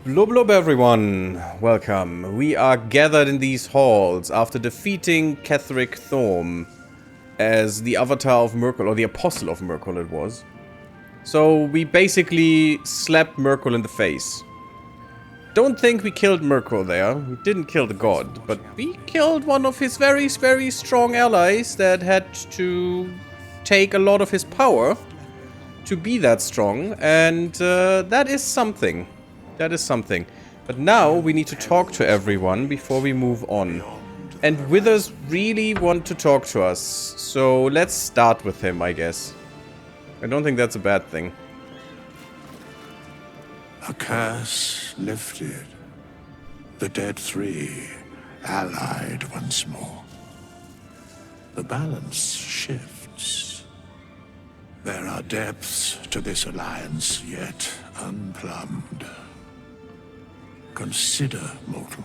Blub blub everyone, welcome. We are gathered in these halls after defeating Ketheric Thorm as the avatar of Merkel, or the apostle of Merkel it was. So we basically slapped Merkel in the face. Don't think we killed Merkel there, we didn't kill the god, but we killed one of his very strong allies that had to take a lot of his power to be that strong, and that is something. That is something. But now we need to talk to everyone before we move on. And Withers really want to talk to us, so let's start with him, I guess. I don't think that's a bad thing. A curse lifted. The dead three allied once more. The balance shifts. There are depths to this alliance yet unplumbed. Consider, mortal.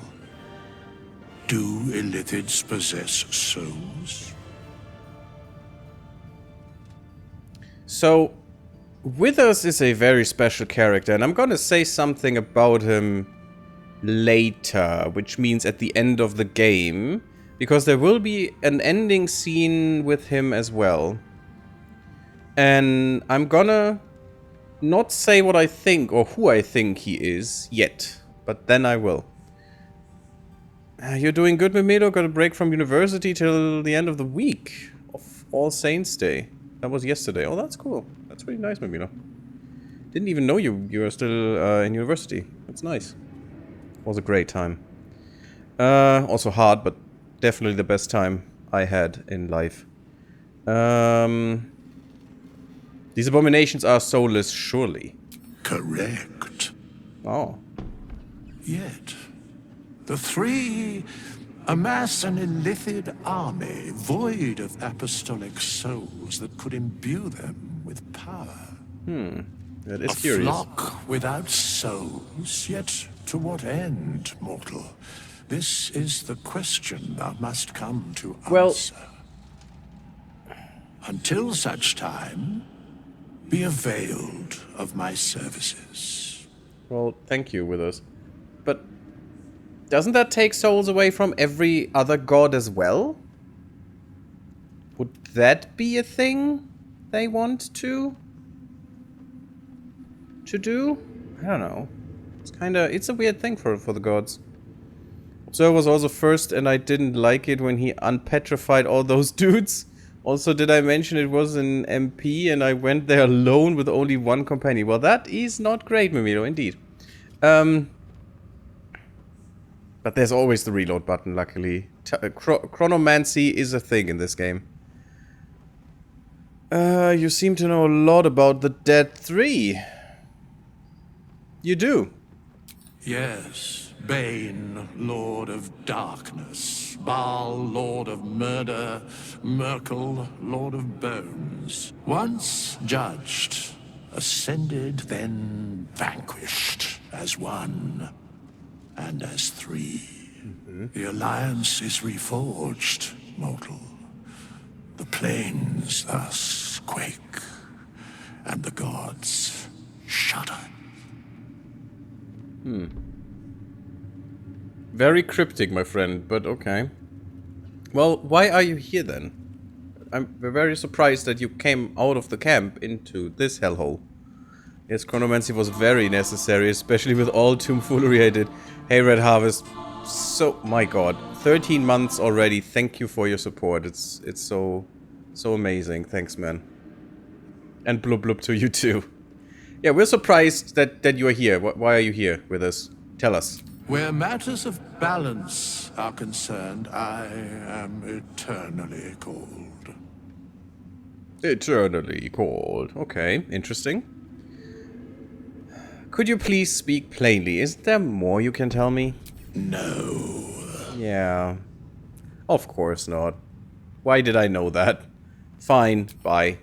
Do Illithids possess souls? So, Withers is a very special character, and I'm gonna say something about him later, which means at the end of the game, because there will be an ending scene with him as well. And I'm gonna not say what I think or who I think he is yet, but then I will. You're doing good, Mimelo. Got a break from university till the end of the week of All Saints Day. That was yesterday. Oh, that's cool. That's really nice, Mimelo. Didn't even know you were still in university. That's nice. Was a great time. Also hard, but definitely the best time I had in life. These abominations are soulless, surely. Correct. Oh. Yet, the three amass an Illithid army void of apostolic souls that could imbue them with power. That is A curious. flock without souls, yet to what end, mortal? This is the question thou must come to answer. Until such time, be availed of my services. Well, thank you, Withers. But doesn't that take souls away from every other god as well? Would that be a thing they want to do? I don't know. It's a weird thing for the gods. So was also first, and I didn't like it when he unpetrified all those dudes. Also, did I mention it was an MP and I went there alone with only one companion? Well, that is not great, Mimelo, indeed. But there's always the reload button, luckily. Chronomancy is a thing in this game. You seem to know a lot about the Dead Three. You do. Yes, Bane, Lord of Darkness, Baal, Lord of Murder, Merkel, Lord of Bones. Once judged, ascended, then vanquished as one and as three. The alliance is reforged, mortal. The plains thus quake, and the gods shudder. Very cryptic, my friend, but okay. Well, why are you here then? I'm very surprised that you came out of the camp into this hellhole. Yes, chronomancy was very necessary, especially with all tomfoolery I did. Hey, Red Harvest. So, my god. 13 months already. Thank you for your support. It's so amazing. Thanks, man. And blub blub to you too. Yeah, we're surprised that you're here. Why are you here with us? Tell us. Where matters of balance are concerned, I am eternally called. Eternally called. Okay, interesting. Could you please speak plainly? Is there more you can tell me? No. Yeah. Of course not. Why did I know that? Fine, bye.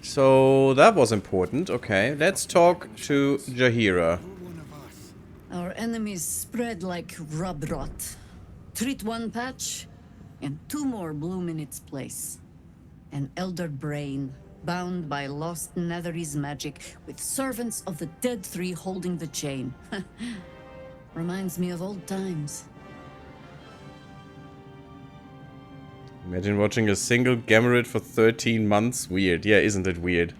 So, that was important. Okay, let's talk to Jaheira. Our enemies spread like rub rot. Treat one patch, and two more bloom in its place. An elder brain, bound by lost Netherese magic, with servants of the Dead Three holding the chain. Reminds me of old times. Imagine watching a single Gammarid for 13 months. Weird. Yeah, isn't it weird?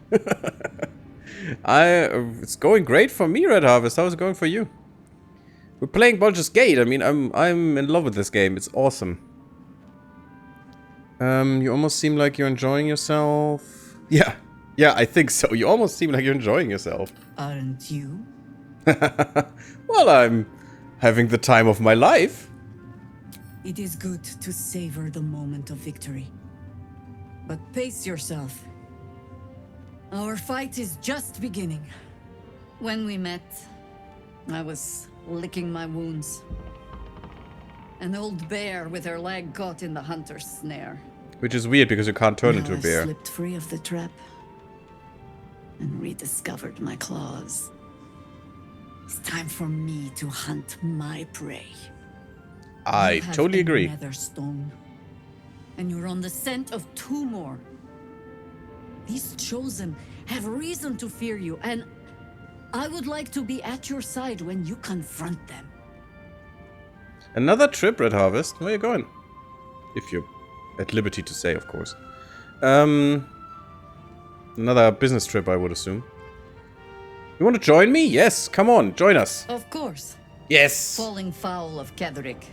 It's going great for me, Red Harvest. How's it going for you? We're playing Baldur's Gate. I mean, I'm in love with this game. It's awesome. You almost seem like you're enjoying yourself. Yeah, I think so. You almost seem like you're enjoying yourself. Aren't you? Well, I'm having the time of my life. It is good to savor the moment of victory. But pace yourself. Our fight is just beginning. When we met, I was licking my wounds. An old bear with her leg caught in the hunter's snare. Which is weird because you can't turn into a bear. I slipped free of the trap and rediscovered my claws. It's time for me to hunt my prey. I totally agree. Nether stone, and you're on the scent of 2 more. These chosen have reason to fear you, and I would like to be at your side when you confront them. Another trip, Red Harvest. Where are you going? If you're at liberty to say, of course. Another business trip, I would assume. You want to join me? Yes, come on, join us. Of course. Yes. Falling foul of Ketheric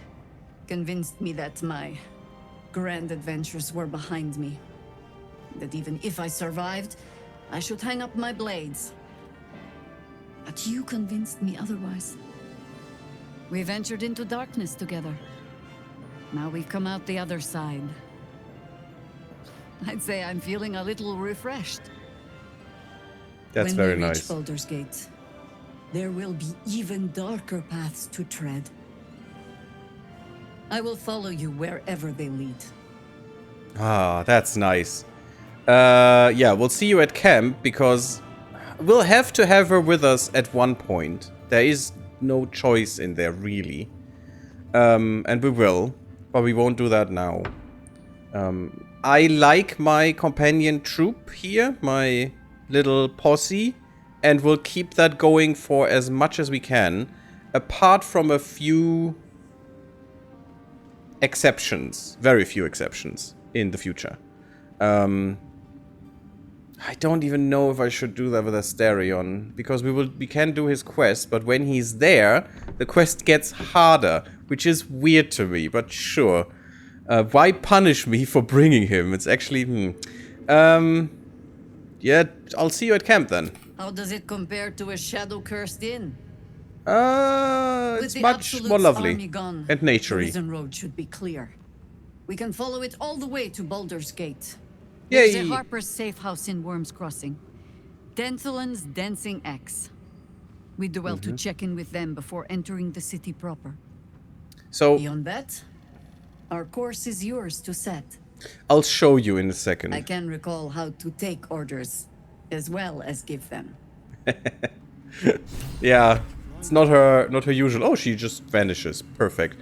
convinced me that my grand adventures were behind me. That even if I survived, I should hang up my blades. But you convinced me otherwise. We ventured into darkness together. Now we've come out the other side. I'd say I'm feeling a little refreshed. That's very nice. When we reach Baldur's Gate, there will be even darker paths to tread. I will follow you wherever they lead. Ah, that's nice. Yeah, we'll see you at camp, because we'll have to have her with us at one point. There is no choice in there, really. And we will, but we won't do that now. I like my companion troop here, my little posse, and we'll keep that going for as much as we can, apart from a few exceptions, very few exceptions in the future. I don't even know if I should do that with Asterion, because we can do his quest, but when he's there, the quest gets harder, which is weird to me, but sure. Why punish me for bringing him? It's actually, yeah, I'll see you at camp then. How does it compare to a shadow-cursed inn? It's much more lovely Gone, and the naturey. prison road should be clear. We can follow it all the way to Baldur's Gate. Yay! There's a Harper's safe house in Worm's Crossing. Denthelin's Dancing X. We do well to check in with them before entering the city proper. So Beyond that, our course is yours to set. I'll show you in a second. I can recall how to take orders, as well as give them. Yeah, it's not her usual. Oh, she just vanishes. Perfect.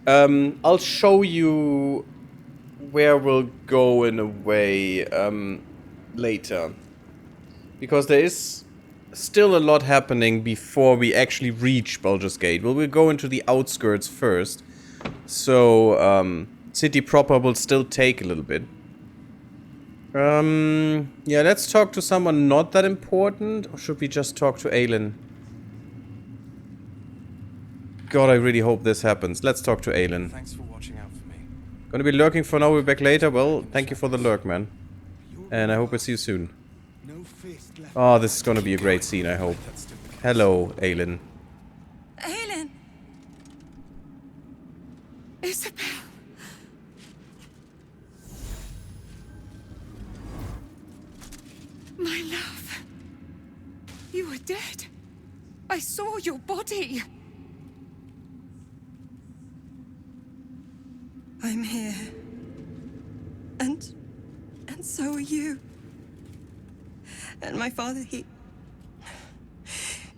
I'll show you where we'll go in a way later, because there is still a lot happening before we actually reach Baldur's Gate. We'll go into the outskirts first, so city proper will still take a little bit. Yeah, let's talk to someone not that important, or should we just talk to Aelin? God, I really hope this happens. Let's talk to Aelin. Thanks for watching out for me. Gonna be lurking for now, we'll be back later. Well, thank you for the lurk, man. And I hope I see you soon. Oh, this is gonna be a great scene, I hope. Hello, Aelin. Aelin! Isabel! My love! You were dead. I saw your body. I'm here. And so are you. And my father,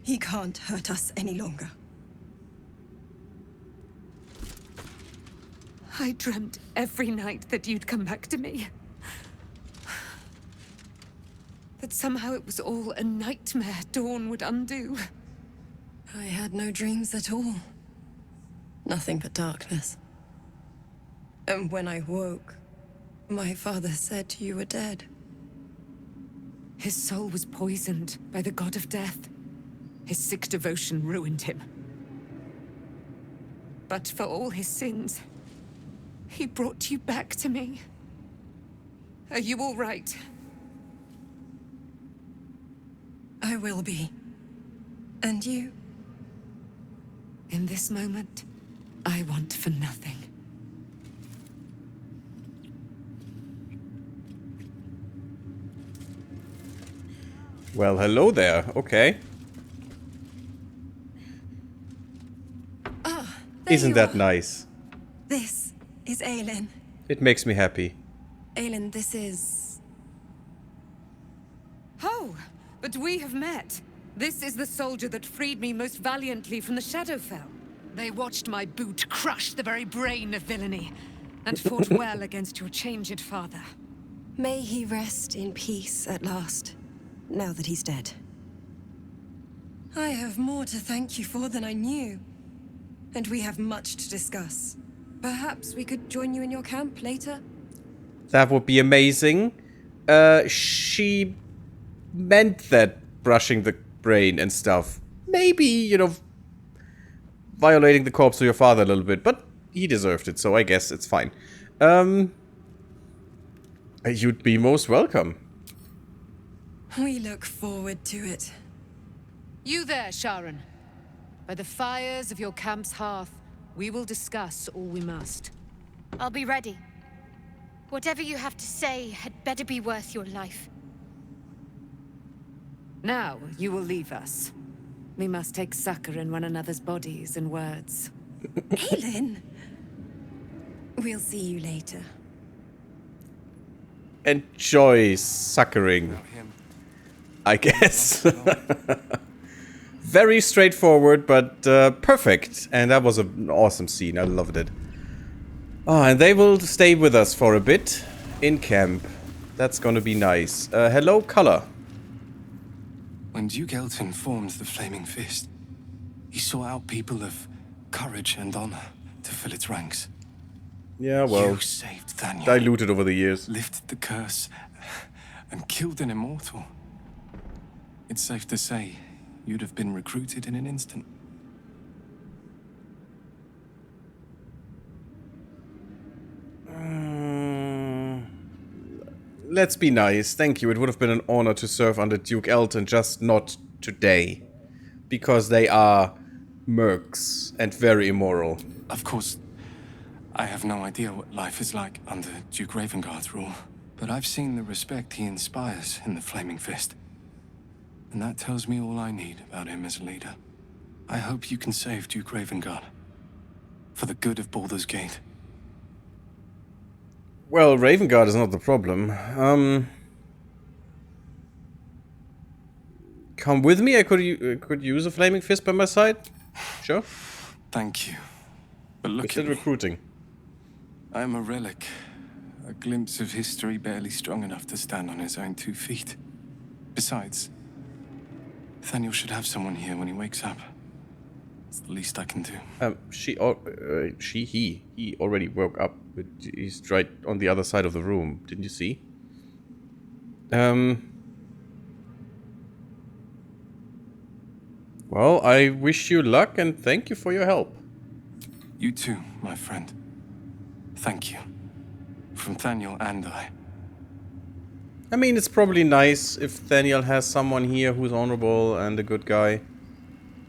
he can't hurt us any longer. I dreamt every night that you'd come back to me. That somehow it was all a nightmare Dawn would undo. I had no dreams at all. Nothing but darkness. And when I woke, my father said you were dead. His soul was poisoned by the god of death. His sick devotion ruined him. But for all his sins, he brought you back to me. Are you all right? I will be. And you? In this moment, I want for nothing. Well, hello there. Okay. Ah, Isn't that nice? This is Aelin. It makes me happy. Aelin, this is... Oh, but we have met. This is the soldier that freed me most valiantly from the Shadowfell. They watched my boot crush the very brain of villainy, and fought well against your changed father. May he rest in peace at last, now that he's dead. I have more to thank you for than I knew. And we have much to discuss. Perhaps we could join you in your camp later? That would be amazing. She meant that brushing the brain and stuff. Maybe, you know, violating the corpse of your father a little bit, but he deserved it, so I guess it's fine. You'd be most welcome. We look forward to it. You there, Sharon. By the fires of your camp's hearth, we will discuss all we must. I'll be ready. Whatever you have to say had better be worth your life. Now, you will leave us. We must take succor in one another's bodies and words. Aelin! We'll see you later. Enjoy suckering, I guess. Very straightforward, but perfect. And that was an awesome scene. I loved it. Oh, and they will stay with us for a bit in camp. That's gonna be nice. Hello, Color. When Duke Elton formed the Flaming Fist, he sought out people of courage and honor to fill its ranks. Yeah, well, You saved Daniel, diluted over the years. lifted the curse, and killed an immortal. It's safe to say you'd have been recruited in an instant. Let's be nice. Thank you. It would have been an honor to serve under Duke Elton, just not today. Because they are mercs and very immoral. Of course, I have no idea what life is like under Duke Ravengard's rule, but I've seen the respect he inspires in the Flaming Fist. And that tells me all I need about him as a leader. I hope you can save Duke Ravengard. For the good of Baldur's Gate. Well, Ravengard is not the problem. Come with me. I could use a flaming fist by my side. Sure. Thank you. But look It's in at me. recruiting. I'm a relic. A glimpse of history barely strong enough to stand on his own 2 feet. Besides, Nathaniel should have someone here when he wakes up. It's the least I can do. He already woke up. But he's right on the other side of the room. Didn't you see? Well, I wish you luck and thank you for your help. You too, my friend. Thank you. From Nathaniel and I. I mean, it's probably nice if Daniel has someone here who's honorable and a good guy.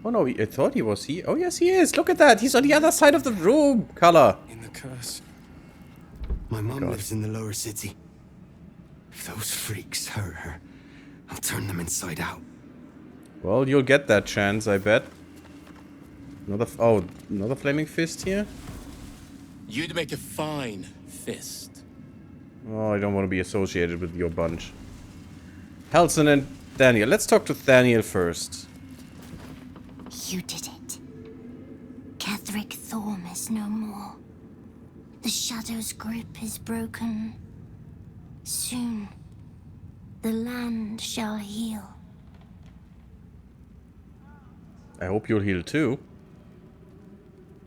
Oh no, I thought he was here. Oh yes, he is. Look at that. He's on the other side of the room. Color. In the curse. My mom God. lives in the lower city. If those freaks hurt her, I'll turn them inside out. Well, you'll get that chance, I bet. Another flaming fist here? You'd make a fine fist. Oh, I don't want to be associated with your bunch. Halson and Daniel. Let's talk to Daniel first. You did it. Catherick Thorm is no more. The Shadow's grip is broken. Soon, The land shall heal. I hope you'll heal too.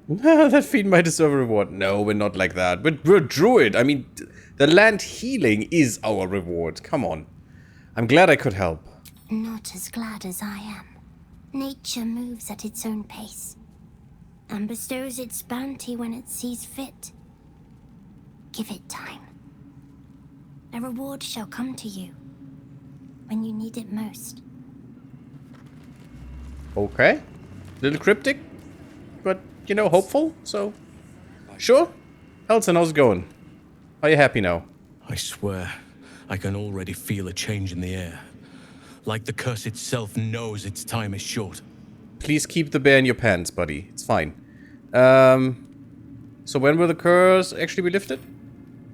That feat might deserve a reward. No, we're not like that. We're druid. I mean, the land healing is our reward. Come on. I'm glad I could help. Not as glad as I am. Nature moves at its own pace, and bestows its bounty when it sees fit. Give it time. A reward shall come to you when you need it most. Okay. Little cryptic, but, you know, hopeful, so... Sure. Elton, how's it going? Are you happy now? I swear, I can already feel a change in the air. Like the curse itself knows its time is short. Please keep the bear in your pants, buddy. It's fine. So when will the curse actually be lifted?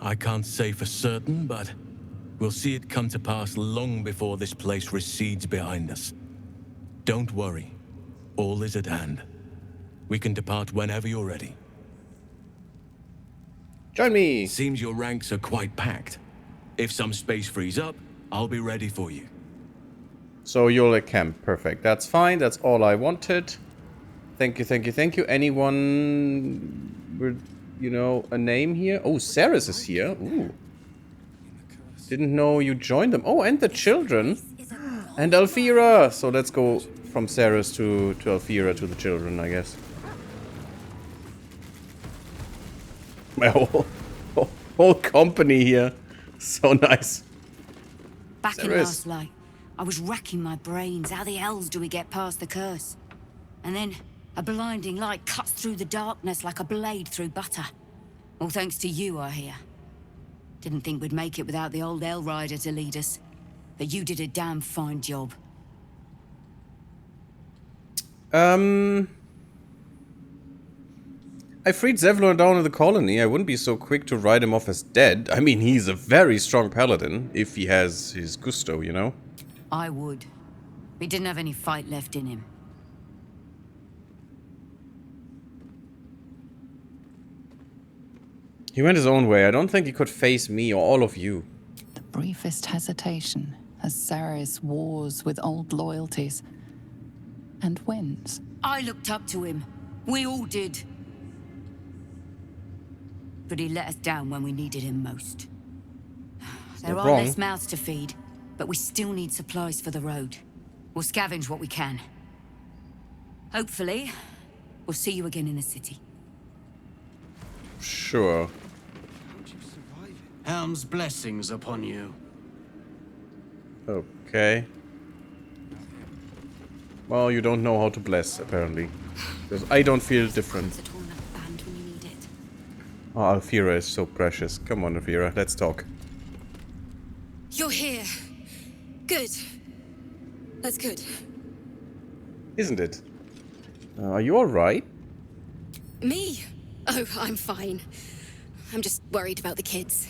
I can't say for certain, but we'll see it come to pass long before this place recedes behind us. Don't worry. All is at hand. We can depart whenever you're ready. Join me! Seems your ranks are quite packed. If some space frees up, I'll be ready for you. So you'll at camp. Perfect. That's fine. That's all I wanted. Thank you, thank you, thank you. Anyone with, you know, a name here? Oh, Ceres is here. Ooh. Didn't know you joined them. Oh, and the children. And Alfira. So let's go from Ceres to Alfira to the children, I guess. My whole company here. So nice. Back in last light, I was racking my brains. How the hells do we get past the curse? And then a blinding light cuts through the darkness like a blade through butter. All thanks to you, I hear. Didn't think we'd make it without the old Hell Rider to lead us. But you did a damn fine job. I freed Zevlor down in the colony. I wouldn't be so quick to write him off as dead. I mean, he's a very strong paladin, if he has his gusto, you know? I would. He didn't have any fight left in him. He went his own way. I don't think he could face me or all of you. The briefest hesitation as Ceres wars with old loyalties and wins. I looked up to him. We all did. But he let us down when we needed him most. There are less mouths to feed, but we still need supplies for the road. We'll scavenge what we can. Hopefully, we'll see you again in the city. Sure. Helm's blessings upon you. Okay. Well, you don't know how to bless, apparently. Because I don't feel different. Oh, Alfira is so precious. Come on, Alfira, let's talk. You're here. Good. That's good. Isn't it? Are you alright? Me? Oh, I'm fine. I'm just worried about the kids.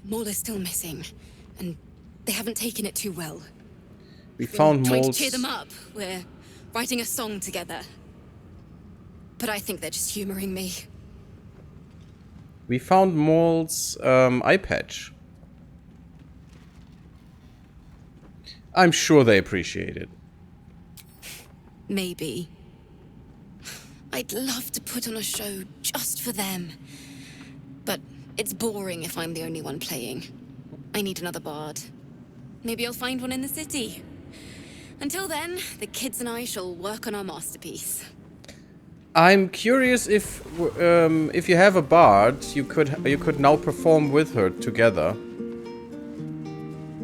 Maul is still missing, and they haven't taken it too well. We found trying Maul's... to cheer them up. We're writing a song together. But I think they're just humoring me. We found Maul's eye patch. I'm sure they appreciate it. Maybe. I'd love to put on a show just for them. But it's boring if I'm the only one playing. I need another bard. Maybe I'll find one in the city. Until then, the kids and I shall work on our masterpiece. I'm curious if you have a bard, you could now perform with her together.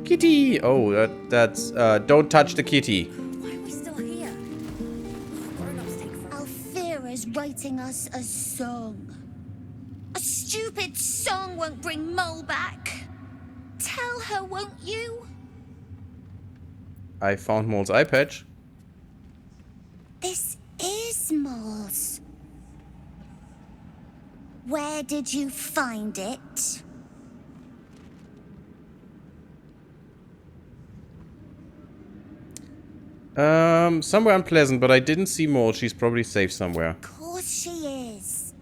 Kitty! Oh, that's don't touch the kitty. Why are we still here? Alfira's writing us a song. A stupid song won't bring Mole back. Tell her, won't you? I found Maul's eye patch. This is Mole's. Where did you find it? Somewhere unpleasant, but I didn't see Maul. She's probably safe somewhere. Of course she is.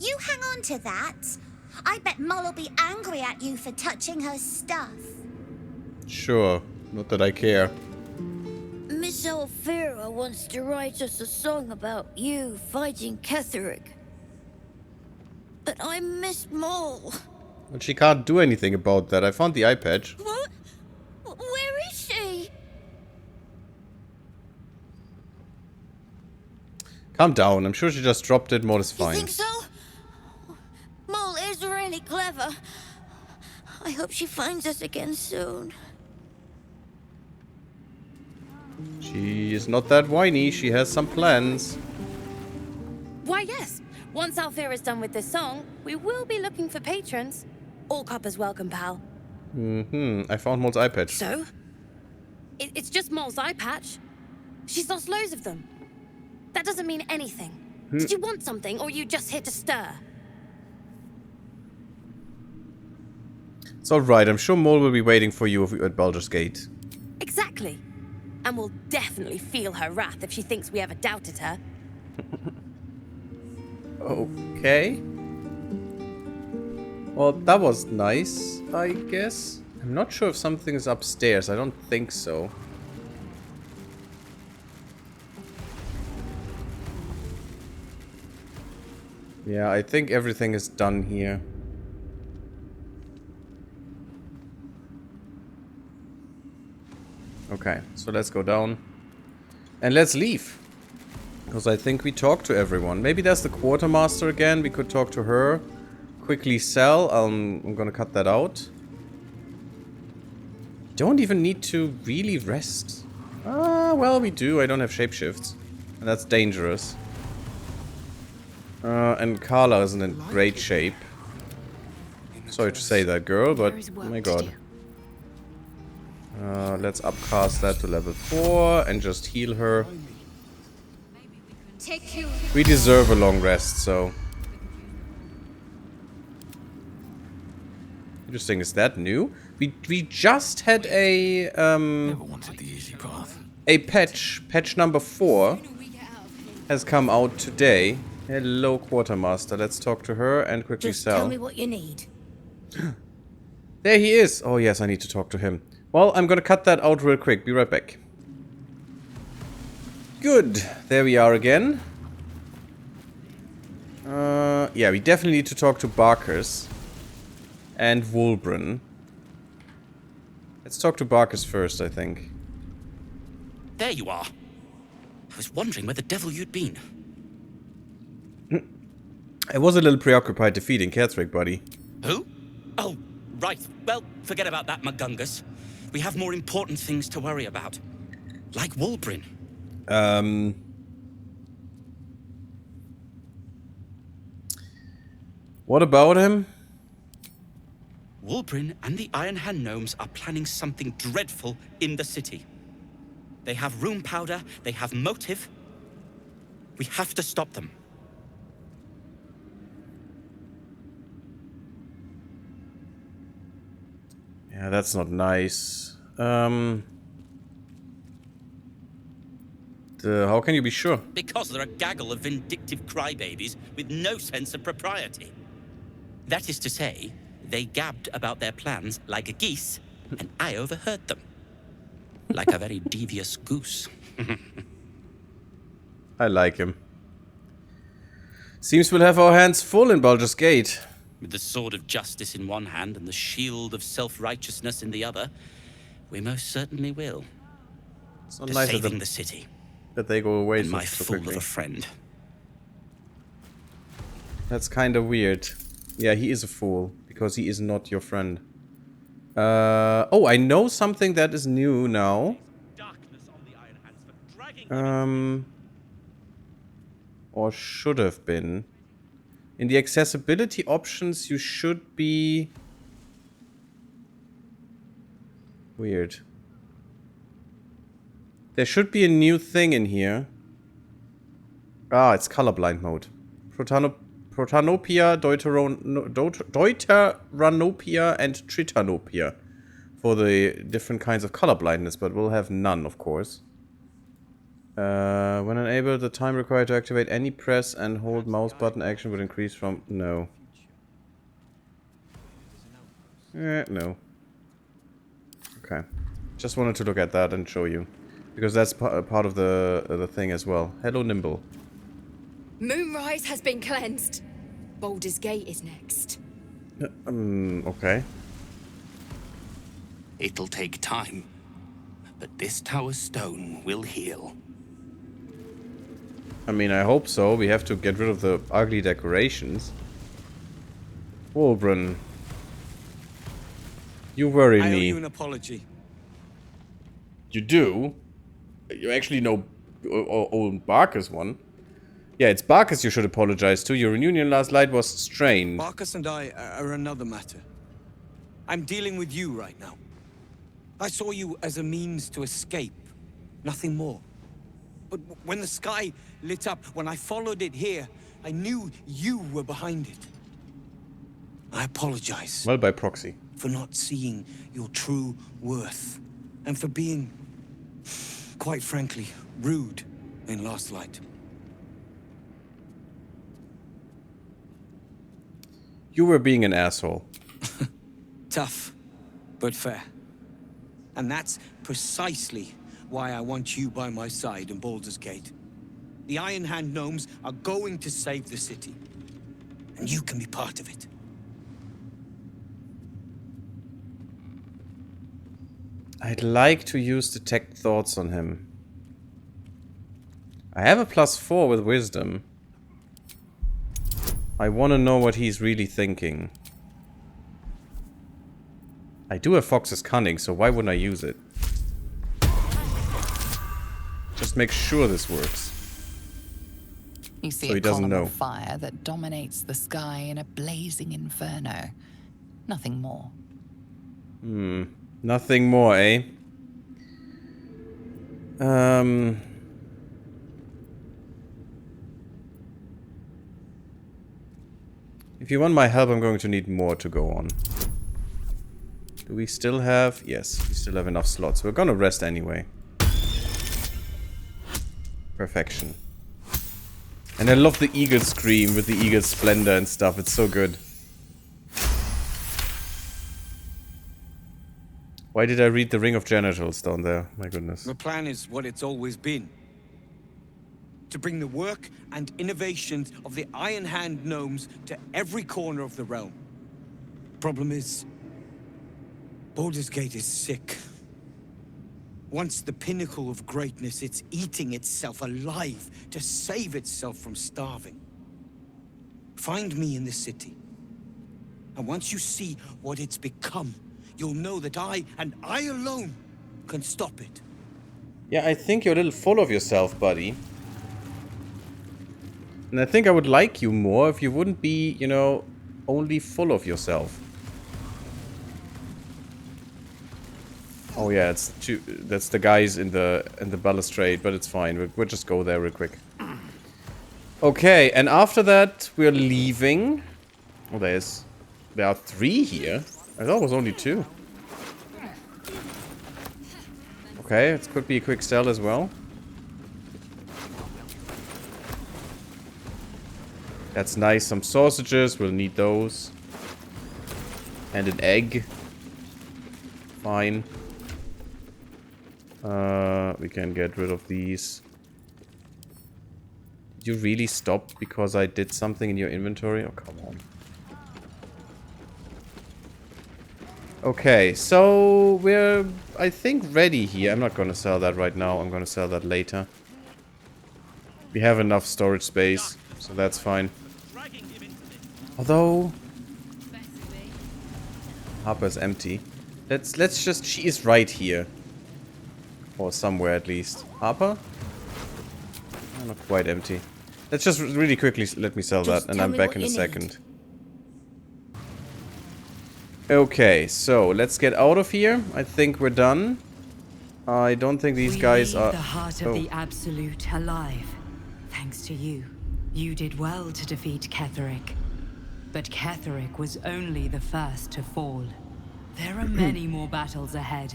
You hang on to that. I bet Mole'll be angry at you for touching her stuff. Sure. Not that I care. Miss Alfira wants to write us a song about you fighting Ketheric. But I miss Maul. But she can't do anything about that. I found the eye patch. What? Where is she? Calm down. I'm sure she just dropped it. Maul is fine. You think so? Maul is really clever. I hope she finds us again soon. She is not that whiny. She has some plans. Why, yes. Once Alfira's done with this song, we will be looking for patrons. All coppers welcome, pal. I found Maul's eye patch. So? It's just Maul's eye patch. She's lost loads of them. That doesn't mean anything. Did you want something, or are you just here to stir? It's alright. I'm sure Maul will be waiting for you at Baldur's Gate. Exactly. And we'll definitely feel her wrath if she thinks we ever doubted her. Okay. Well, that was nice, I guess. I'm not sure if something is upstairs. I don't think so. Yeah, I think everything is done here. Okay, so let's go down. And let's leave. Because I think we talked to everyone. Maybe that's the quartermaster again. We could talk to her. Quickly sell. I'm gonna cut that out. Don't even need to really rest. Ah, well, we do. I don't have shapeshifts. And that's dangerous. And Carla isn't in great shape. Sorry to say that, girl, but oh my god. Let's upcast that to level 4 and just heal her. We deserve a long rest, so. Interesting, is that new? We just had a Never wanted the easy path. a patch number 4 has come out today. Hello, quartermaster. Let's talk to her and quickly Just sell. tell me what you need. There he is. Oh yes, I need to talk to him. Well, I'm gonna cut that out real quick. Be right back. Good. There we are again. Yeah, we definitely need to talk to Barkers and Wulbren. Let's talk to Barkers first, I think. There you are. I was wondering where the devil you'd been. I was a little preoccupied defeating Ketheric, buddy. Who? Oh, right. Well, forget about that, Magungus. We have more important things to worry about. Like Wulbren. What about him? Wulbren and the Iron Hand Gnomes are planning something dreadful in the city. They have rune powder, they have motive. We have to stop them. Yeah, that's not nice. How can you be sure? Because they're a gaggle of vindictive crybabies with no sense of propriety. That is to say, they gabbed about their plans like a geese, and I overheard them. Like a very devious goose. I like him. Seems we'll have our hands full in Baldur's Gate. With the sword of justice in one hand and the shield of self-righteousness in the other, we most certainly will. It's not to nice saving the city. That they go away and so my fool quickly. of a friend. That's kind of weird. Yeah, he is a fool because he is not your friend. Oh, I know something that is new now. Or should have been. In the accessibility options, you should be... Weird. There should be a new thing in here. Ah, it's colorblind mode. Protanopia, Deuteranopia, and Tritanopia. For the different kinds of colorblindness, but we'll have none, of course. When enabled, the time required to activate any press and hold mouse button action would increase from... No. No. Okay. Just wanted to look at that and show you. Because that's part of the thing as well. Hello, Nimble. Moonrise has been cleansed. Baldur's Gate is next. Okay. It'll take time, but this tower stone will heal. I mean, I hope so. We have to get rid of the ugly decorations. Wolbrun. You worry me. I owe you an apology. You do? You actually know old Barkus one. Yeah, it's Barkus you should apologize to. Your reunion last night was strange. Barkus and I are another matter. I'm dealing with you right now. I saw you as a means to escape, nothing more. But when the sky lit up, when I followed it here, I knew you were behind it. I apologize. Well, by proxy. For not seeing your true worth, and for being, quite frankly, rude in Last Light. You were being an asshole. Tough, but fair. And that's precisely why I want you by my side in Baldur's Gate. The Iron Hand gnomes are going to save the city, and you can be part of it. I'd like to use Detect Thoughts on him. I have a +4 with Wisdom. I want to know what he's really thinking. I do have Fox's Cunning, so why wouldn't I use it? Just make sure this works. You see So he a doesn't column know. of fire that dominates the sky in a blazing inferno. Nothing more. Nothing more, eh? If you want my help, I'm going to need more to go on. Do we still have... Yes, we still have enough slots. We're gonna rest anyway. Perfection. And I love the eagle scream with the eagle splendor and stuff. It's so good. Why did I read the Ring of Genitals down there? My goodness. The plan is what it's always been. To bring the work and innovations of the Iron Hand gnomes to every corner of the realm. Problem is, Baldur's Gate is sick. Once the pinnacle of greatness, it's eating itself alive to save itself from starving. Find me in the city. And once you see what it's become, you'll know that I, and I alone, can stop it. Yeah, I think you're a little full of yourself, buddy. And I think I would like you more if you wouldn't be, you know, only full of yourself. Oh yeah, that's the guys in the balustrade, but it's fine. We'll just go there real quick. Okay, and after that we're leaving. Oh, there are 3 here. I thought it was only 2. Okay, it could be a quick sell as well. That's nice. Some sausages. We'll need those. And an egg. Fine. We can get rid of these. Did you really stop because I did something in your inventory? Oh, come on. Okay, so we're, I think, ready here. I'm not going to sell that right now. I'm going to sell that later. We have enough storage space, so that's fine. Although Harper's empty. Let's just, she is right here. Or somewhere at least. Harper? Oh, not quite empty. Let's just really quickly let me sell that, and I'm back in a second. Okay, so let's get out of here. I think we're done. I don't think these guys are... the heart of the Absolute alive. Thanks to you. You did well to defeat Ketheric. But Ketheric was only the first to fall. There are many more battles ahead,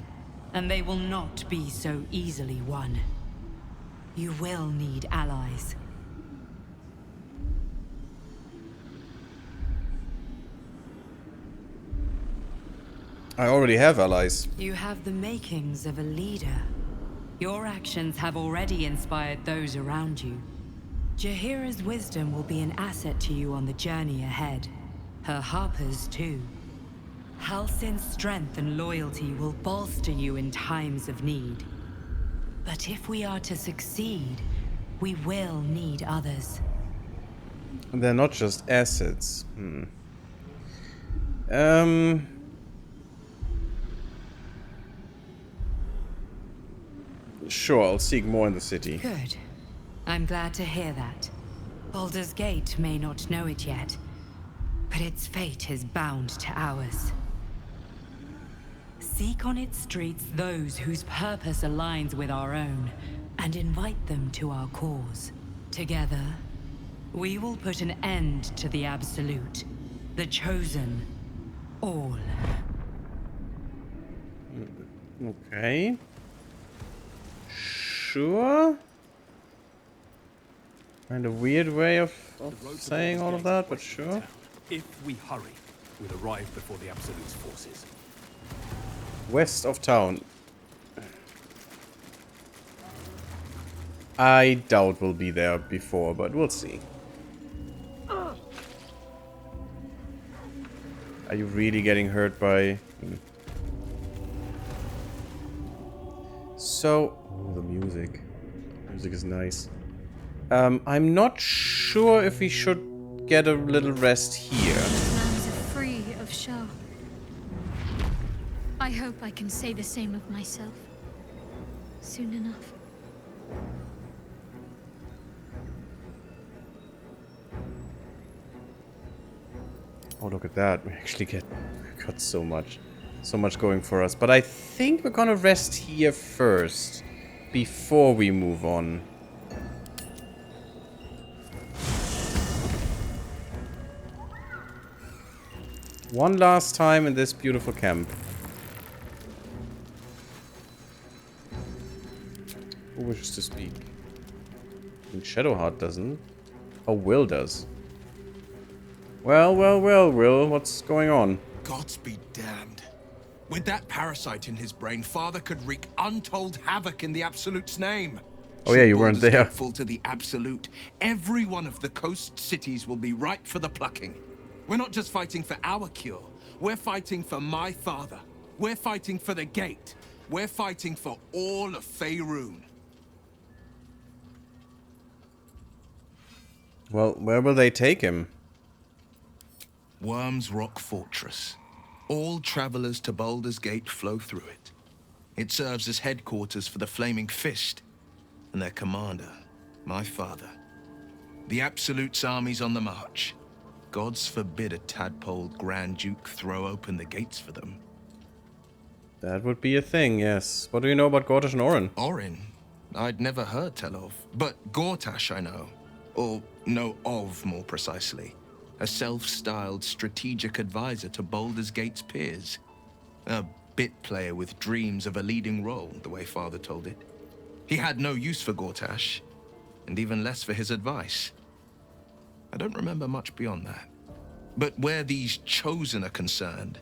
and they will not be so easily won. You will need allies. I already have allies. You have the makings of a leader. Your actions have already inspired those around you. Jaheira's wisdom will be an asset to you on the journey ahead. Her harpers, too. Halsin's strength and loyalty will bolster you in times of need. But if we are to succeed, we will need others. And they're not just assets. Sure, I'll seek more in the city. Good. I'm glad to hear that. Baldur's Gate may not know it yet, but its fate is bound to ours. Seek on its streets those whose purpose aligns with our own, and invite them to our cause. Together, we will put an end to the Absolute, the Chosen, all. Okay. Sure. Kind of weird way of saying all of that, but sure. If we hurry, we'll arrive before the Absolute's forces. West of town. I doubt we'll be there before, but we'll see. Are you really getting hurt by... So... Oh, the music. Music is nice. I'm not sure if we should get a little rest here. Lands are free of Shah. I hope I can say the same of myself. Soon enough. Oh, look at that. We actually got so much going for us. But I think we're gonna rest here first before we move on. One last time in this beautiful camp. Who wishes to speak? I think Shadowheart doesn't. Oh, Will does. Well, Will, what's going on? Gods be damned. With that parasite in his brain, Father could wreak untold havoc in the Absolute's name. Oh yeah, you weren't there. Fall to the Absolute, every one of the coast cities will be ripe for the plucking. We're not just fighting for our cure. We're fighting for my father. We're fighting for the Gate. We're fighting for all of Faerun. Well, where will they take him? Worm's Rock Fortress. All travelers to Baldur's Gate flow through it. It serves as headquarters for the Flaming Fist and their commander, my father. The Absolute's army's on the march. Gods forbid a tadpoled Grand Duke throw open the gates for them. That would be a thing, yes. What do you know about Gortash and Orin? Orin? I'd never heard tell of. But Gortash I know. Or know of, more precisely. A self-styled strategic advisor to Baldur's Gate's peers. A bit player with dreams of a leading role, the way Father told it. He had no use for Gortash, and even less for his advice. I don't remember much beyond that. But where these Chosen are concerned,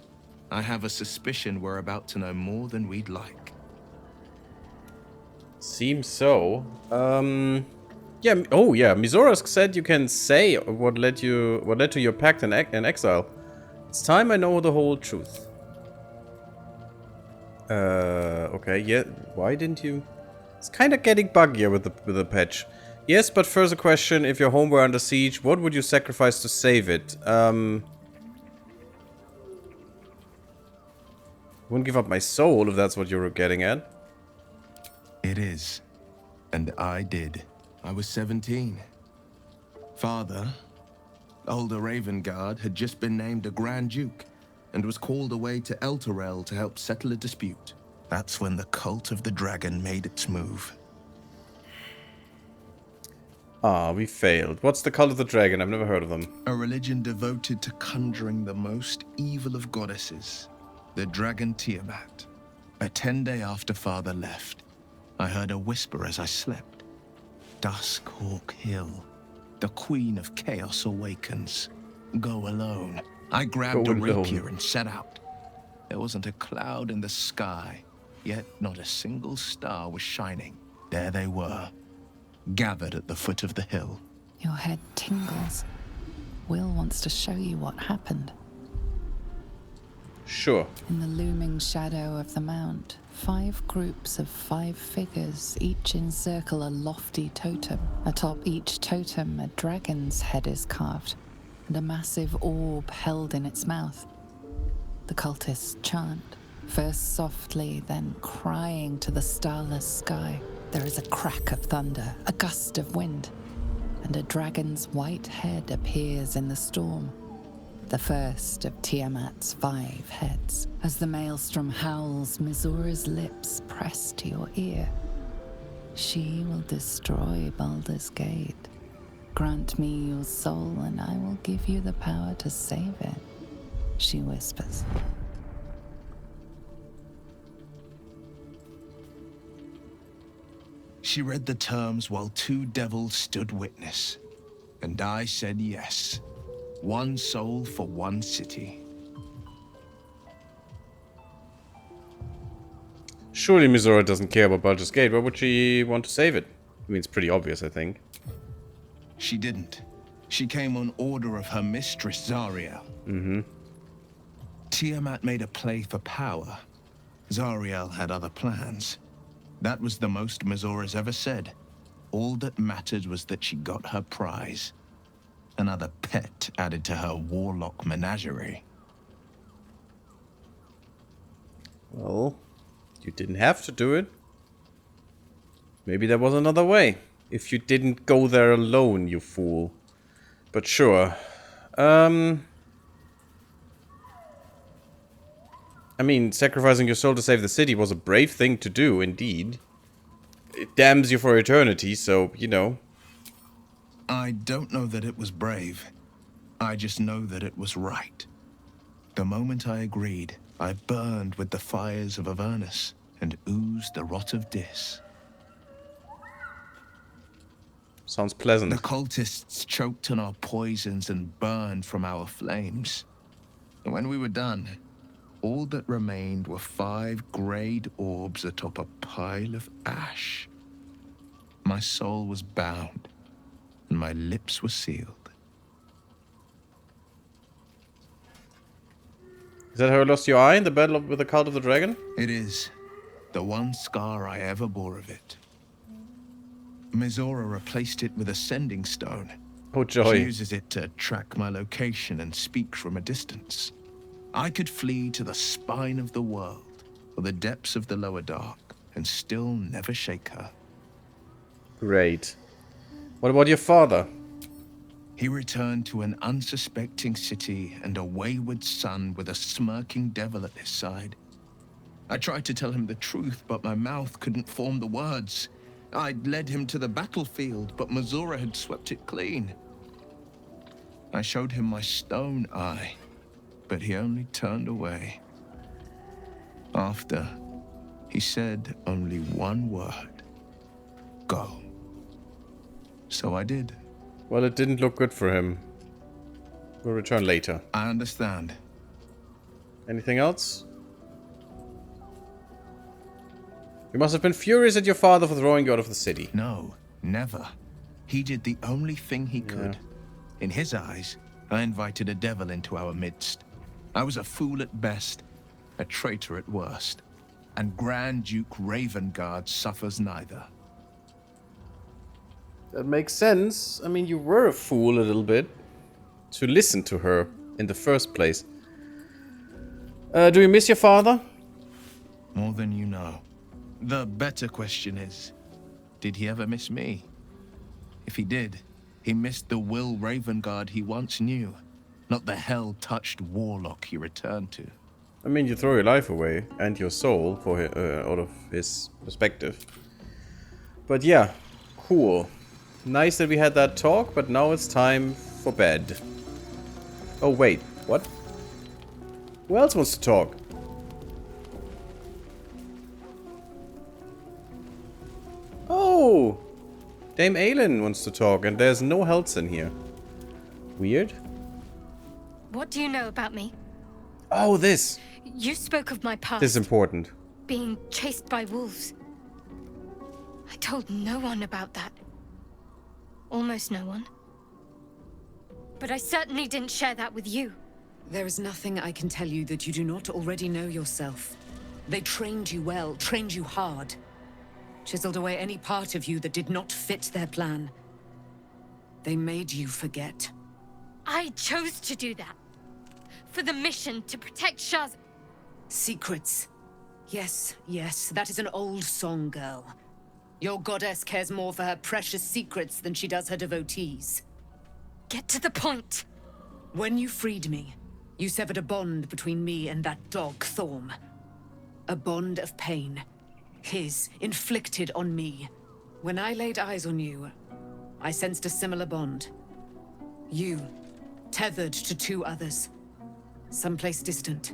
I have a suspicion we're about to know more than we'd like. Seems so. Yeah. Oh, yeah. Mizorask said you can say what led to your pact in exile. It's time I know the whole truth. Okay. Yeah. Why didn't you? It's kind of getting buggier with the patch. Yes, but first a question: if your home were under siege, what would you sacrifice to save it? Wouldn't give up my soul if that's what you were getting at. It is. And I did. I was 17. Father, older Ravengard, had just been named a Grand Duke and was called away to Elturel to help settle a dispute. That's when the cult of the dragon made its move. Ah, we failed. What's the cult of the dragon? I've never heard of them. A religion devoted to conjuring the most evil of goddesses, the dragon Tiamat. A 10-day after Father left, I heard a whisper as I slept. Duskhawk Hill, the Queen of Chaos awakens. Go alone. I grabbed a rapier and set out. There wasn't a cloud in the sky, yet not a single star was shining. There they were, gathered at the foot of the hill. Your head tingles. Will wants to show you what happened. Sure. In the looming shadow of the mount, 5 groups of 5 figures each encircle a lofty totem. Atop each totem, a dragon's head is carved, and a massive orb held in its mouth. The cultists chant, first softly, then crying to the starless sky. There is a crack of thunder, a gust of wind, and a dragon's white head appears in the storm. The first of Tiamat's 5 heads. As the maelstrom howls, Mizora's lips press to your ear. She will destroy Baldur's Gate. Grant me your soul and I will give you the power to save it, she whispers. She read the terms while 2 devils stood witness, and I said yes. 1 soul for 1 city. Surely Mizora doesn't care about Baldur's Gate. Why would she want to save it? I mean, it's pretty obvious, I think. She didn't. She came on order of her mistress, Zariel. Mm-hmm. Tiamat made a play for power. Zariel had other plans. That was the most Mizora's ever said. All that mattered was that she got her prize. Another pet added to her warlock menagerie. Well, you didn't have to do it. Maybe there was another way. If you didn't go there alone, you fool. But sure. I mean, sacrificing your soul to save the city was a brave thing to do, indeed. It damns you for eternity, so, you know. I don't know that it was brave. I just know that it was right. The moment I agreed, I burned with the fires of Avernus and oozed the rot of Dis. Sounds pleasant. The cultists choked on our poisons and burned from our flames. And when we were done, all that remained were 5 grayed orbs atop a pile of ash. My soul was bound, and my lips were sealed. Is that how you lost your eye in the battle with the Cult of the Dragon? It is. The one scar I ever bore of it. Mizora replaced it with a sending stone. Oh, joy. She uses it to track my location and speak from a distance. I could flee to the spine of the world, or the depths of the lower dark, and still never shake her. Great. What about your father? He returned to an unsuspecting city and a wayward son with a smirking devil at his side. I tried to tell him the truth, but my mouth couldn't form the words. I'd led him to the battlefield, but Mizora had swept it clean. I showed him my stone eye, but he only turned away. After, he said only one word. Go. So I did. Well, it didn't look good for him. We'll return later. I understand. Anything else? You must have been furious at your father for throwing you out of the city. No, never. He did the only thing he could. In his eyes, I invited a devil into our midst. I was a fool at best, a traitor at worst. And Grand Duke Ravengard suffers neither. That makes sense. I mean, you were a fool a little bit to listen to her in the first place. Do you miss your father? More than you know. The better question is, did he ever miss me? If he did, he missed the Will Ravengard he once knew, not the hell-touched warlock he returned to. I mean, you throw your life away and your soul for out of his perspective. But yeah, cool. Nice that we had that talk, but now it's time for bed. Oh wait, what? Who else wants to talk? Oh! Dame Aelin wants to talk, and there's no Helts in here. Weird. What do you know about me? Oh, this. You spoke of my past. This is important. Being chased by wolves. I told no one about that. Almost no one. But I certainly didn't share that with you. There is nothing I can tell you that you do not already know yourself. They trained you well, trained you hard. Chiseled away any part of you that did not fit their plan. They made you forget. I chose to do that. For the mission to protect Shaz. Secrets. Yes, yes, that is an old song, girl. Your goddess cares more for her precious secrets than she does her devotees. Get to the point. When you freed me, you severed a bond between me and that dog, Thorm. A bond of pain. His, inflicted on me. When I laid eyes on you, I sensed a similar bond. You, tethered to two others. Someplace distant.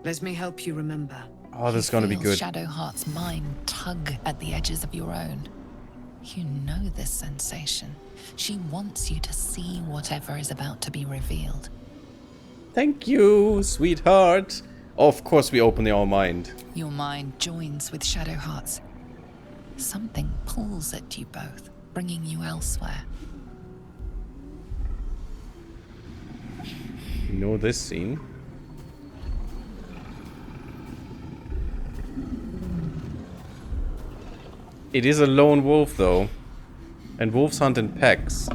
Let me help you remember. Oh, this is gonna be good. Shadowheart's mind tug at the edges of your own. You know this sensation. She wants you to see whatever is about to be revealed. Thank you, sweetheart. Of course we open the All Mind. Your mind joins with Shadowheart's. Something pulls at you both, bringing you elsewhere. You know this scene. It is a lone wolf, though. And wolves hunt in packs.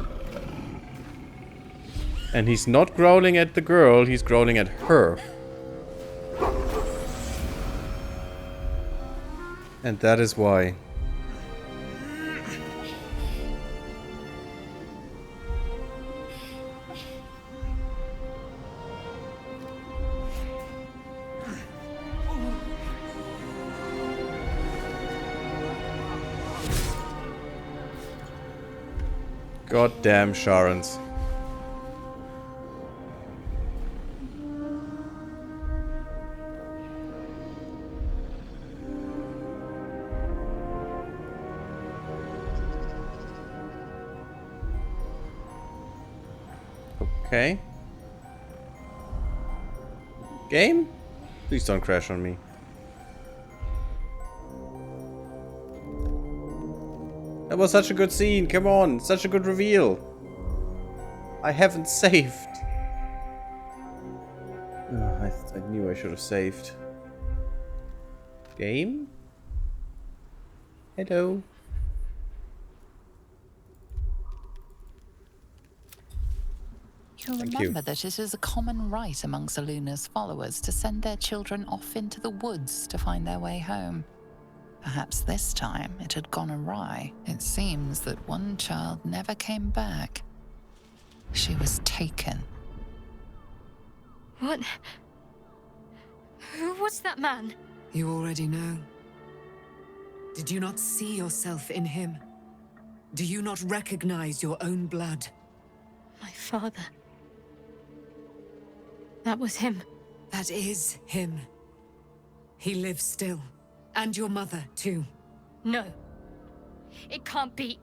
And he's not growling at the girl, he's growling at her. And that is why. Goddamn Sharons. Okay. Game? Please don't crash on me. That was such a good scene, come on, such a good reveal. I haven't saved. Oh, I knew I should have saved. Game? Hello? You'll remember that it is a common rite amongst Aluna's followers to send their children off into the woods to find their way home. Perhaps this time it had gone awry. It seems that one child never came back. She was taken. What? Who was that man? You already know. Did you not see yourself in him? Do you not recognize your own blood? My father. That was him. That is him. He lives still. And your mother, too. No. It can't be.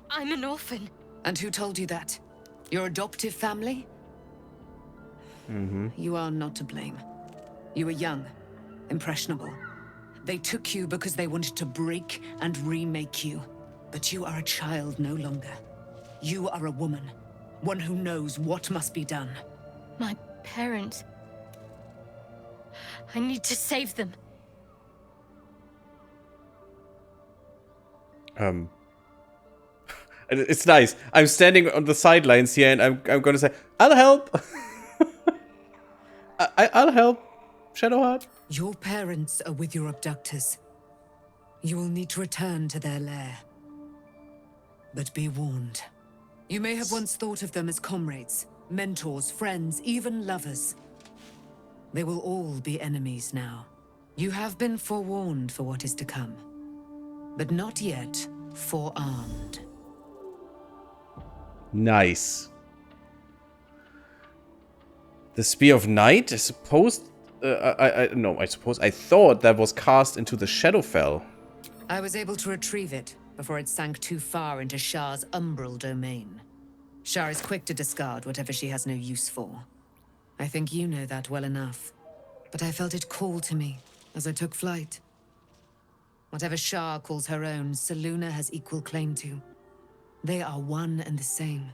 I'm an orphan. And who told you that? Your adoptive family? Mm-hmm. You are not to blame. You were young, impressionable. They took you because they wanted to break and remake you. But you are a child no longer. You are a woman. One who knows what must be done. My parents. I need to save them. It's nice. I'm standing on the sidelines here and I'm gonna say, I'll help. I'll help, Shadowheart. Your parents are with your abductors. You will need to return to their lair. But be warned. You may have once thought of them as comrades, mentors, friends, even lovers. They will all be enemies now. You have been forewarned for what is to come. But not yet forearmed. Nice. The Spear of Night? I suppose... I thought that was cast into the Shadowfell. I was able to retrieve it before it sank too far into Shar's umbral domain. Shar is quick to discard whatever she has no use for. I think you know that well enough. But I felt it call to me as I took flight. Whatever Shah calls her own, Selûne has equal claim to. They are one and the same.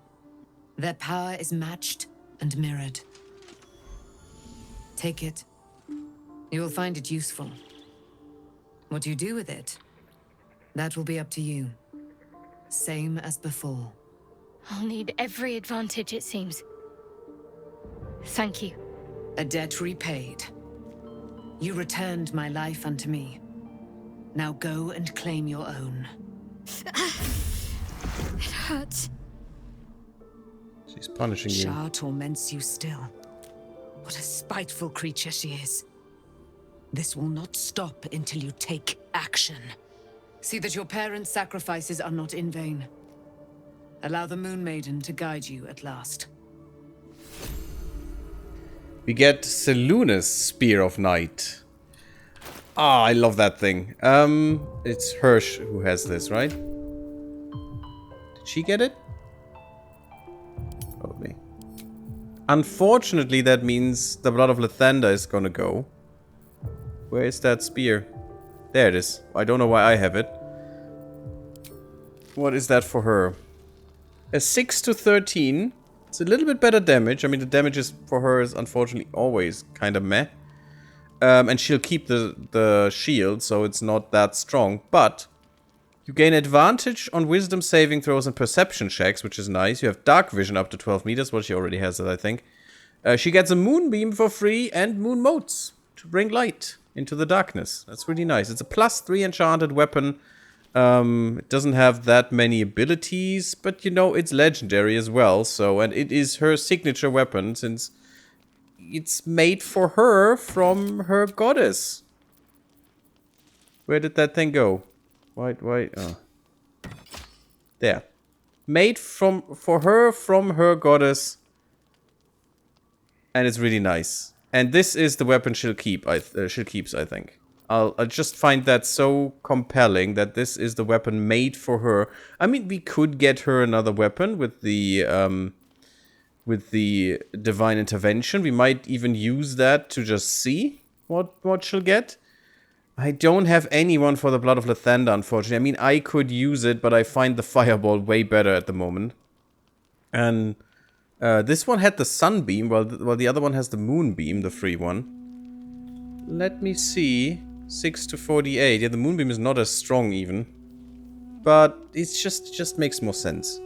Their power is matched and mirrored. Take it. You will find it useful. What you do with it, that will be up to you. Same as before. I'll need every advantage, it seems. Thank you. A debt repaid. You returned my life unto me. Now go and claim your own. It hurts. She's punishing you. Shah torments you still. What a spiteful creature she is. This will not stop until you take action. See that your parents' sacrifices are not in vain. Allow the Moon Maiden to guide you at last. We get Selûne's Spear of Night. Ah, I love that thing. It's Hirsch who has this, right? Did she get it? Probably. Unfortunately, that means the Blood of Lathander is gonna go. Where is that spear? There it is. I don't know why I have it. What is that for her? A 6 to 13. It's a little bit better damage. I mean, the damage is for her is unfortunately always kind of meh. And she'll keep the shield, so it's not that strong. But you gain advantage on wisdom saving throws and perception checks, which is nice. You have dark vision up to 12 meters. Well, she already has that, I think. She gets a moonbeam for free and moon motes to bring light into the darkness. That's really nice. It's a +3 enchanted weapon. It doesn't have that many abilities, but you know, it's legendary as well. So, and it is her signature weapon since it's made for her from her goddess. Where did that thing go? Why, oh. There. Made for her from her goddess. And it's really nice. And this is the weapon she'll keep. She keeps, I think. I'll just find that so compelling that this is the weapon made for her. I mean, we could get her another weapon with the divine intervention. We might even use that to just see what she'll get. I don't have anyone for the Blood of Lathander, unfortunately. I mean, I could use it, but I find the fireball way better at the moment. And this one had the sunbeam, while the other one has the moonbeam, the free one. Let me see. 6 to 48. Yeah, the moonbeam is not as strong even. But it's just makes more sense.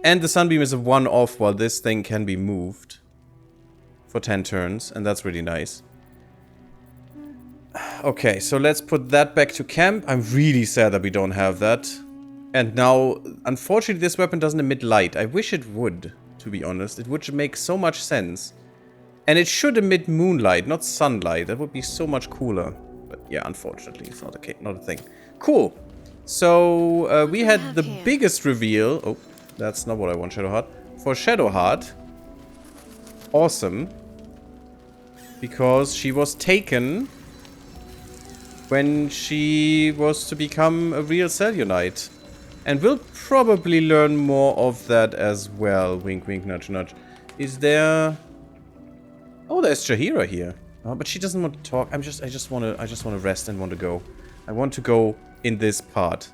And the sunbeam is a one-off, while this thing can be moved for 10 turns, and that's really nice. Okay, so let's put that back to camp. I'm really sad that we don't have that. And now, unfortunately, this weapon doesn't emit light. I wish it would, to be honest. It would make so much sense. And it should emit moonlight, not sunlight. That would be so much cooler. But yeah, unfortunately, it's not a thing. Cool. So, we had the biggest reveal. Oh, that's not what I want, Shadowheart. For Shadowheart. Awesome. Because she was taken when she was to become a real Selûnite. And we'll probably learn more of that as well. Wink, wink, nudge, nudge. Is there... Oh, there's Jaheira here. Oh, but she doesn't want to talk. I just want to rest and want to go. I want to go in this part.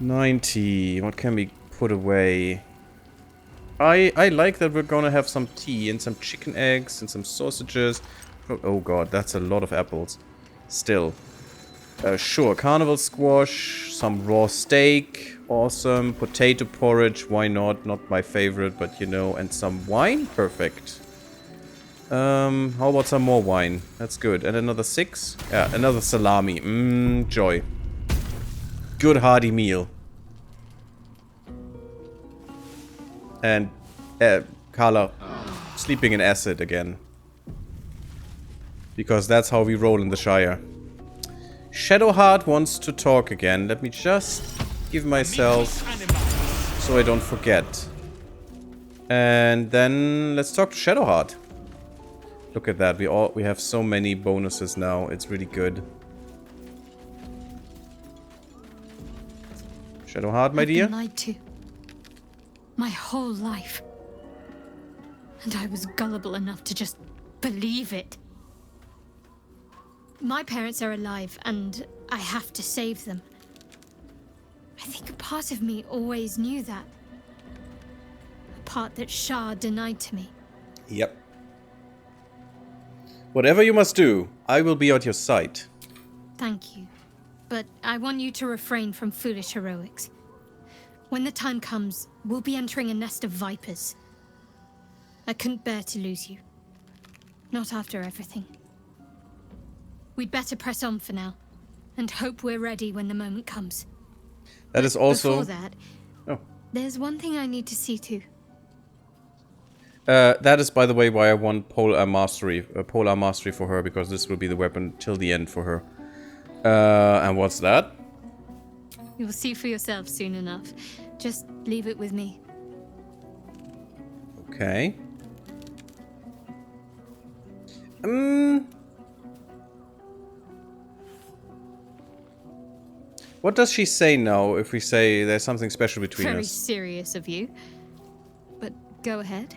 90. What can we put away? I like that we're gonna have some tea and some chicken eggs and some sausages. Oh god, that's a lot of apples. Still. Sure, carnival squash, some raw steak, awesome. Potato porridge, why not? Not my favorite, but you know, and some wine, perfect. How about some more wine? That's good. And another 6? Yeah, another salami. Joy. Good hearty meal. And Carla sleeping in acid again. Because that's how we roll in the Shire. Shadowheart wants to talk again. Let me just give myself so I don't forget. And then let's talk to Shadowheart. Look at that. We have so many bonuses now. It's really good. Shadowheart, my dear. I've been lied to. My whole life. And I was gullible enough to just believe it. My parents are alive, and I have to save them. I think a part of me always knew that. A part that Shah denied to me. Yep. Whatever you must do, I will be at your side. Thank you. But I want you to refrain from foolish heroics. When the time comes, we'll be entering a nest of vipers. I couldn't bear to lose you. Not after everything. We'd better press on for now, and hope we're ready when the moment comes. That is also... Before that, there's one thing I need to see to. That is, by the way, why I want Polar Mastery for her, because this will be the weapon till the end for her. And what's that? You'll see for yourself soon enough. Just leave it with me. Okay. What does she say now if we say there's something special between us? Very serious of you. But go ahead.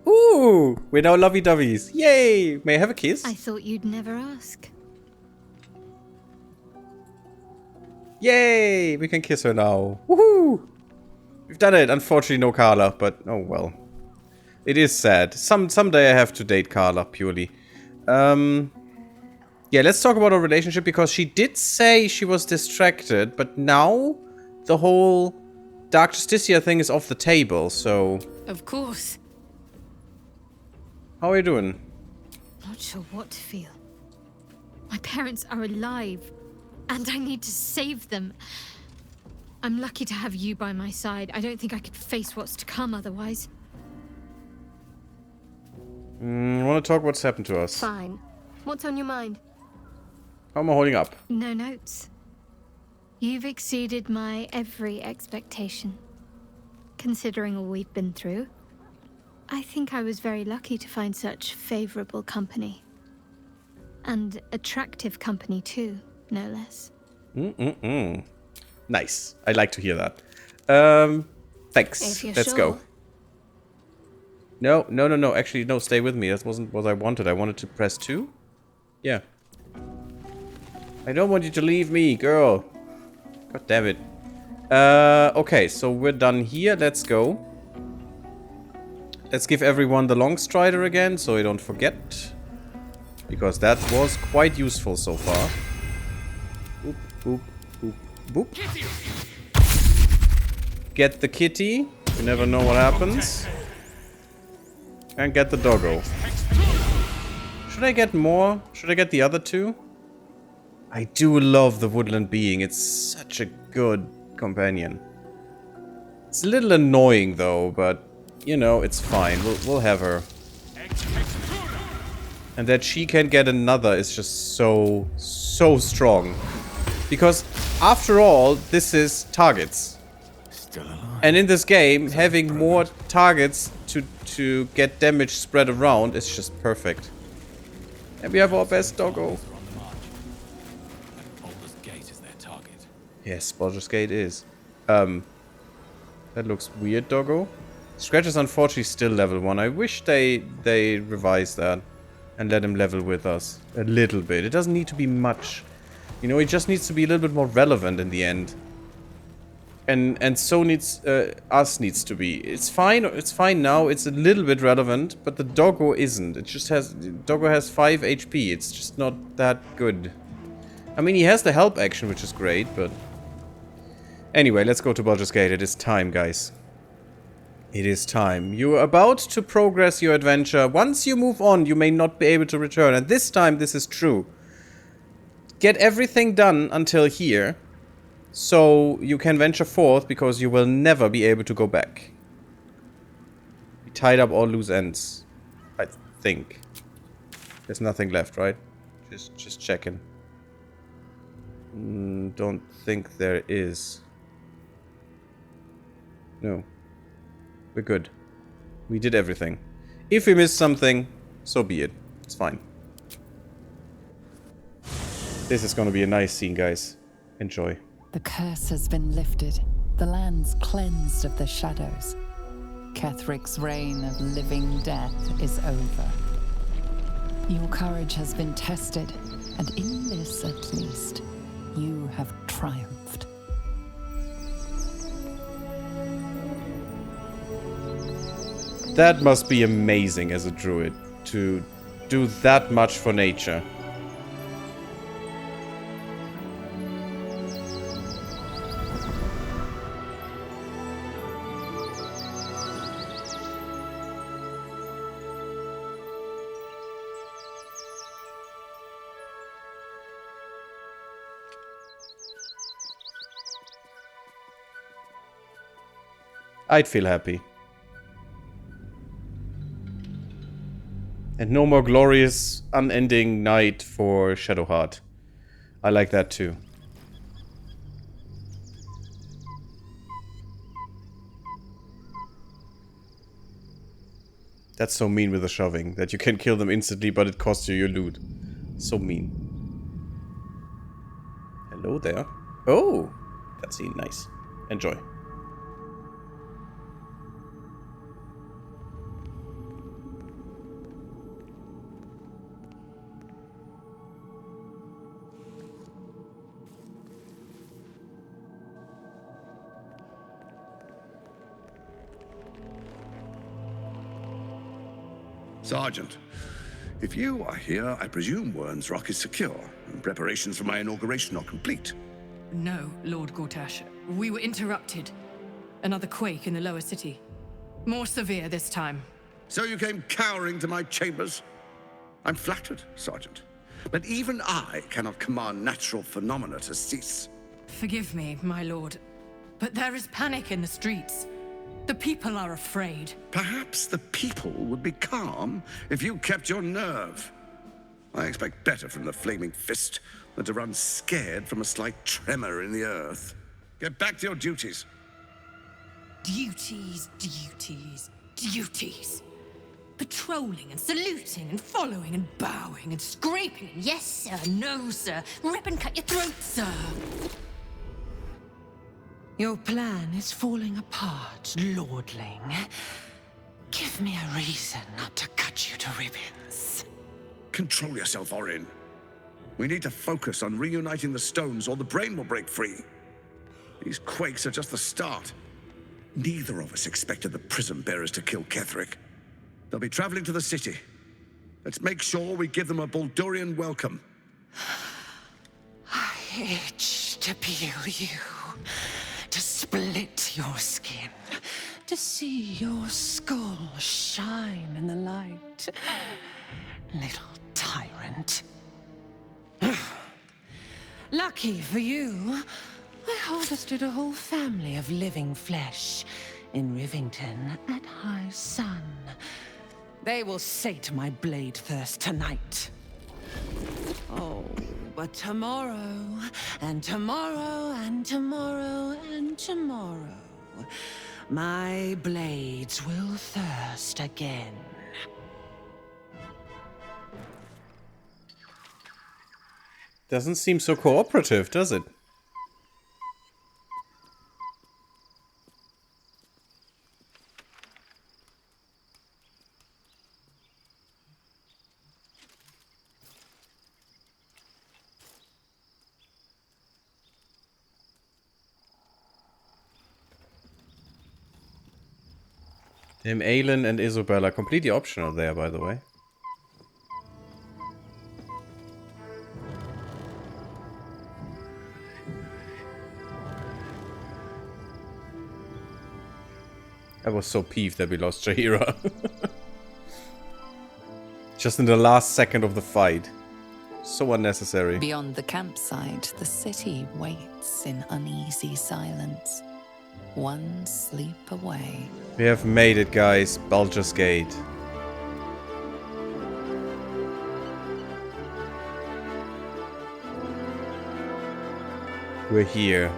Ooh! We're now lovey-doveys. Yay! May I have a kiss? I thought you'd never ask. Yay! We can kiss her now. Woohoo! We've done it. Unfortunately, no Carla, but oh well. It is sad. Someday I have to date Carla, purely. Yeah, let's talk about our relationship, because she did say she was distracted, but now the whole Dark Justicia thing is off the table, so... Of course. How are you doing? Not sure what to feel. My parents are alive, and I need to save them. I'm lucky to have you by my side. I don't think I could face what's to come otherwise. Want to talk what's happened to us? Fine. What's on your mind? How am I holding up? No notes. You've exceeded my every expectation. Considering all we've been through, I think I was very lucky to find such favorable company. And attractive company too, no less. Nice. I like to hear that. Thanks. Let's go. No. Actually, no, stay with me. That wasn't what I wanted. I wanted to press 2. Yeah. I don't want you to leave me, girl. God damn it. Okay, so we're done here. Let's go. Let's give everyone the long strider again, so I don't forget. Because that was quite useful so far. Boop, boop, boop, boop. Get the kitty. You never know what happens. And get the doggo. Should I get more? Should I get the other 2? I do love the woodland being. It's such a good companion. It's a little annoying though, but you know, it's fine. We'll have her. And that she can get another is just so strong. Because after all, this is targets. Still alive. And in this game, having more targets to get damage spread around is just perfect. And we have our best doggo. Baldur's Gate is their target. Yes, Baldur's Gate is. That looks weird, doggo. Scratch is unfortunately still level 1. I wish they revised that and let him level with us a little bit. It doesn't need to be much. You know, it just needs to be a little bit more relevant in the end. And so needs us needs to be. It's fine now. It's a little bit relevant, but the doggo isn't. It just has doggo has 5 HP. It's just not that good. I mean, he has the help action, which is great, but anyway, let's go to Baldur's Gate. It is time, guys. It is time. You are about to progress your adventure. Once you move on, you may not be able to return, and this time this is true. Get everything done until here. So you can venture forth, because you will never be able to go back. We tied up all loose ends, I think. There's nothing left, right? Just checking. Don't think there is. No. We're good. We did everything. If we missed something, so be it. It's fine. This is gonna be a nice scene, guys. Enjoy. The curse has been lifted, the lands cleansed of the shadows. Kethric's reign of living death is over. Your courage has been tested, and in this at least, you have triumphed. That must be amazing as a druid, to do that much for nature. I'd feel happy. And no more glorious, unending night for Shadowheart. I like that too. That's so mean with the shoving, that you can kill them instantly, but it costs you your loot. So mean. Hello there. Oh, that's nice. Enjoy. Sergeant, if you are here, I presume Wern's Rock is secure, and preparations for my inauguration are complete. No, Lord Gortash. We were interrupted. Another quake in the lower city. More severe this time. So you came cowering to my chambers? I'm flattered, Sergeant. But even I cannot command natural phenomena to cease. Forgive me, my lord, but there is panic in the streets. The people are afraid. Perhaps the people would be calm if you kept your nerve. I expect better from the Flaming Fist than to run scared from a slight tremor in the earth. Get back to your duties. Duties, duties, duties. Patrolling and saluting and following and bowing and scraping. Yes, sir. No, sir. Rip and cut your throat, sir. Your plan is falling apart, lordling. Give me a reason not to cut you to ribbons. Control yourself, Orin. We need to focus on reuniting the stones or the brain will break free. These quakes are just the start. Neither of us expected the prison bearers to kill Ketheric. They'll be traveling to the city. Let's make sure we give them a Baldurian welcome. I itch to peel you, to split your skin, to see your skull shine in the light. Little tyrant. Lucky for you, I harvested a whole family of living flesh in Rivington at high sun. They will sate my blade thirst tonight. Oh, but tomorrow, and tomorrow, and tomorrow, and tomorrow, my blades will thirst again. Doesn't seem so cooperative, does it? Damn, Aelin and Isabella, completely optional there, by the way. I was so peeved that we lost Jaheira. Just in the last second of the fight. So unnecessary. Beyond the campsite, the city waits in uneasy silence. One sleep away. We have made it, guys. Baldur's Gate. We're here.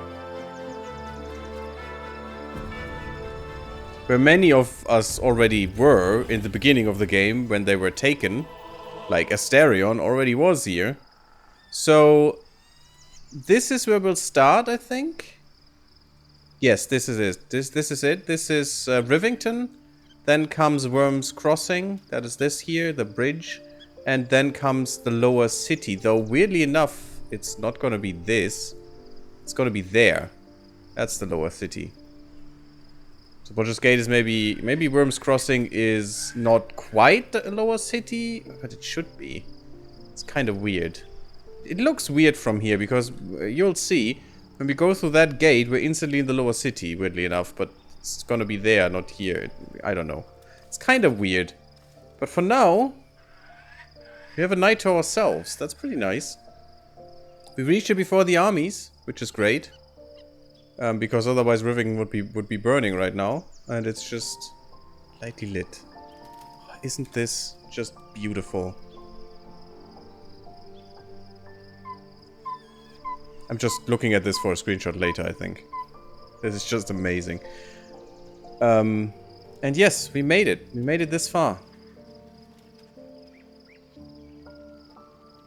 Where many of us already were in the beginning of the game when they were taken. Like Asterion already was here. So this is where we'll start, I think. Yes, this is it. This is it. This is Rivington. Then comes Worm's Crossing. That is this here, the bridge. And then comes the lower city. Though, weirdly enough, it's not going to be this. It's going to be there. That's the lower city. So Baldur's Gate is maybe Worm's Crossing is not quite a lower city, but it should be. It's kind of weird. It looks weird from here because you'll see when we go through that gate, we're instantly in the lower city, weirdly enough, but it's gonna be there, not here. I don't know. It's kind of weird. But for now, we have a night to ourselves. That's pretty nice. We reached it before the armies, which is great. Because otherwise Riving would be burning right now. And it's just lightly lit. Isn't this just beautiful? I'm just looking at this for a screenshot later, I think. This is just amazing. And yes, we made it. We made it this far.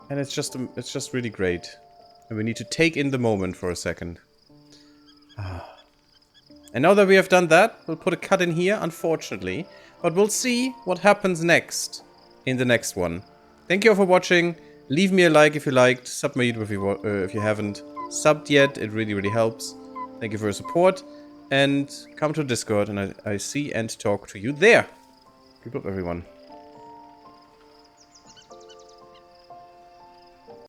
And it's just really great. And we need to take in the moment for a second. And now that we have done that, we'll put a cut in here, unfortunately. But we'll see what happens next in the next one. Thank you all for watching. Leave me a like if you liked. Sub my YouTube if you haven't subbed yet. It really, really helps. Thank you for your support. And come to Discord, and I see and talk to you there. Keep up, everyone.